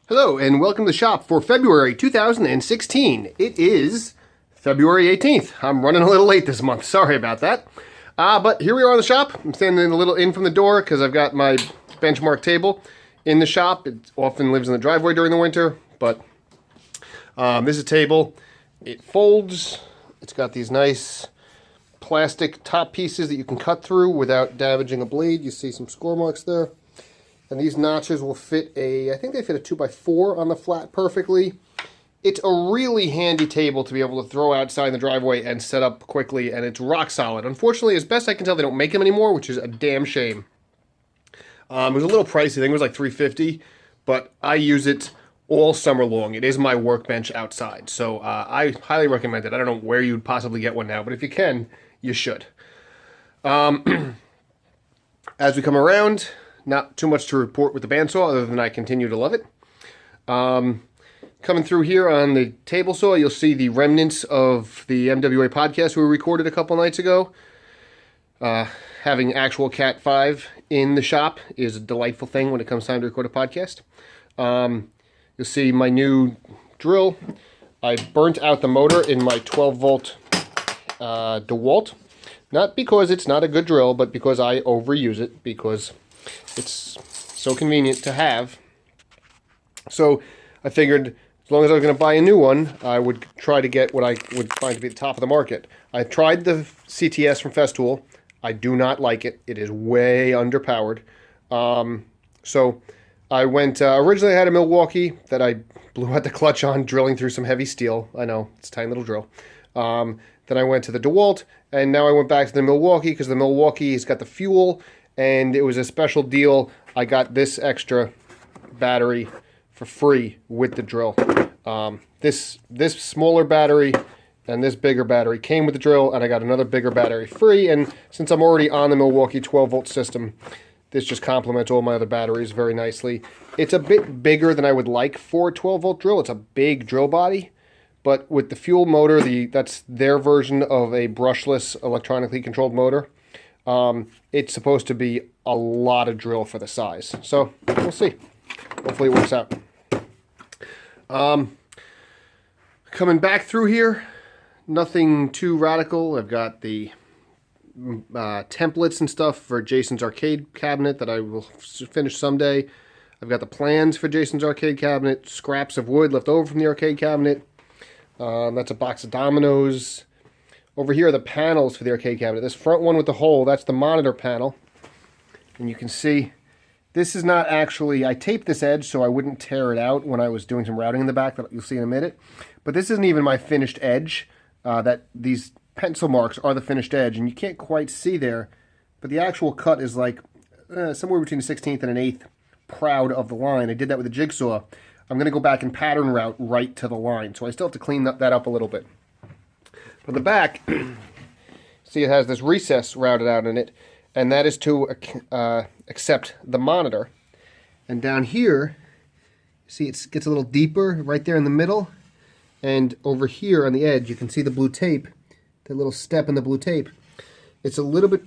Hello and welcome to the shop for February 2016. It is February 18th. I'm running a little late this month. Sorry about that. But here we are in the shop. I'm standing a little in from the door because I've got my benchmark table in the shop. It often lives in the driveway during the winter, but this is a table. It folds. It's got these nice plastic top pieces that you can cut through without damaging a blade. You see some score marks there. And these notches will fit I think they fit a 2x4 on the flat perfectly. It's a really handy table to be able to throw outside in the driveway and set up quickly, and it's rock solid. Unfortunately, as best I can tell, they don't make them anymore, which is a damn shame. It was a little pricey. I think it was like $350, but I use it all summer long. It is my workbench outside, so I highly recommend it. I don't know where you'd possibly get one now, but if you can, you should. As we come around, not too much to report with the bandsaw other than I continue to love it. Coming through here on the table saw, you'll see the remnants of the MWA podcast we recorded a couple nights ago. Having actual Cat 5 in the shop is a delightful thing when it comes time to record a podcast. You'll see my new drill. I burnt out the motor in my 12-volt DeWalt. Not because it's not a good drill, but because I overuse it, because it's so convenient to have. So I figured as long as I was going to buy a new one, I would try to get what I would find to be the top of the market. I tried the CTS from Festool. I do not like it. It is way underpowered. So I went, originally I had a Milwaukee that I blew out the clutch on, drilling through some heavy steel. I know, it's a tiny little drill. Then I went to the DeWalt, and now I went back to the Milwaukee because the Milwaukee has got the fuel, and it was a special deal. I got this extra battery for free with the drill. This smaller battery and this bigger battery came with the drill, and I got another bigger battery free. And since I'm already on the Milwaukee 12-volt system, this just complements all my other batteries very nicely. It's a bit bigger than I would like for a 12-volt drill. It's a big drill body, but with the fuel motor, that's their version of a brushless electronically controlled motor. It's supposed to be a lot of drill for the size. So, we'll see. Hopefully it works out. Coming back through here, nothing too radical. I've got the templates and stuff for Jason's arcade cabinet that I will finish someday. I've got the plans for Jason's arcade cabinet, scraps of wood left over from the arcade cabinet. That's a box of dominoes. Over here are the panels for the arcade cabinet. This front one with the hole, that's the monitor panel. And you can see, this is not actually, I taped this edge so I wouldn't tear it out when I was doing some routing in the back that you'll see in a minute. But this isn't even my finished edge. These pencil marks are the finished edge, and you can't quite see there, but the actual cut is like somewhere between a 16th and an 1/8 proud of the line. I did that with a jigsaw. I'm going to go back and pattern route right to the line, so I still have to clean that up a little bit. On the back, see it has this recess routed out in it, and that is to accept the monitor. And down here, see it gets a little deeper right there in the middle, and over here on the edge you can see the blue tape, that little step in the blue tape. It's a little bit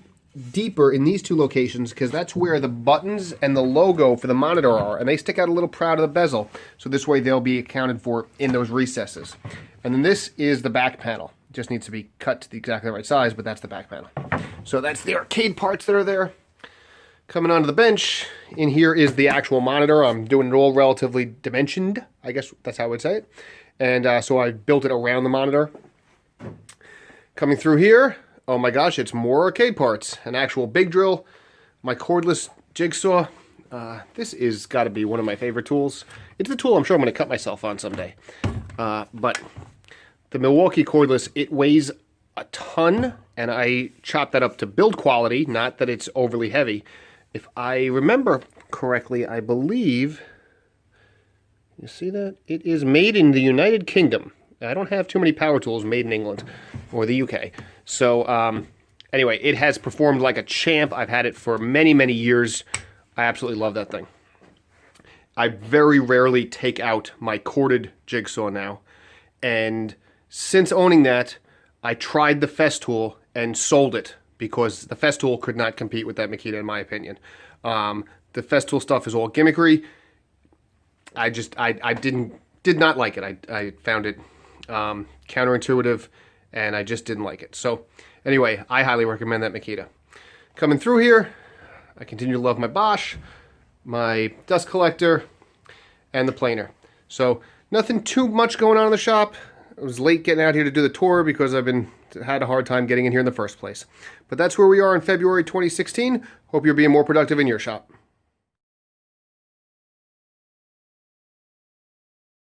deeper in these two locations because that's where the buttons and the logo for the monitor are, and they stick out a little proud of the bezel, so this way they'll be accounted for in those recesses. And then this is the back panel. Just needs to be cut to exactly the right size, but that's the back panel. So that's the arcade parts that are there. Coming onto the bench, in here is the actual monitor. I'm doing it all relatively dimensioned, I guess that's how I would say it. And so I built it around the monitor. Coming through here, oh my gosh, it's more arcade parts. An actual big drill, my cordless jigsaw. This is got to be one of my favorite tools. It's the tool I'm sure I'm going to cut myself on someday. But the Milwaukee cordless, it weighs a ton, and I chopped that up to build quality, not that it's overly heavy. If I remember correctly, I believe, you see that? It is made in the United Kingdom. I don't have too many power tools made in England or the UK. So anyway, it has performed like a champ. I've had it for many, many years. I absolutely love that thing. I very rarely take out my corded jigsaw now, and since owning that, I tried the Festool and sold it because the Festool could not compete with that Makita in my opinion. The Festool stuff is all gimmickry. I did not like it. I found it counterintuitive, and I just didn't like it. So anyway, I highly recommend that Makita. Coming through here, I continue to love my Bosch, my dust collector, and the planer. So nothing too much going on in the shop. I was late getting out here to do the tour because I've had a hard time getting in here in the first place. But that's where we are in February 2016. Hope you're being more productive in your shop.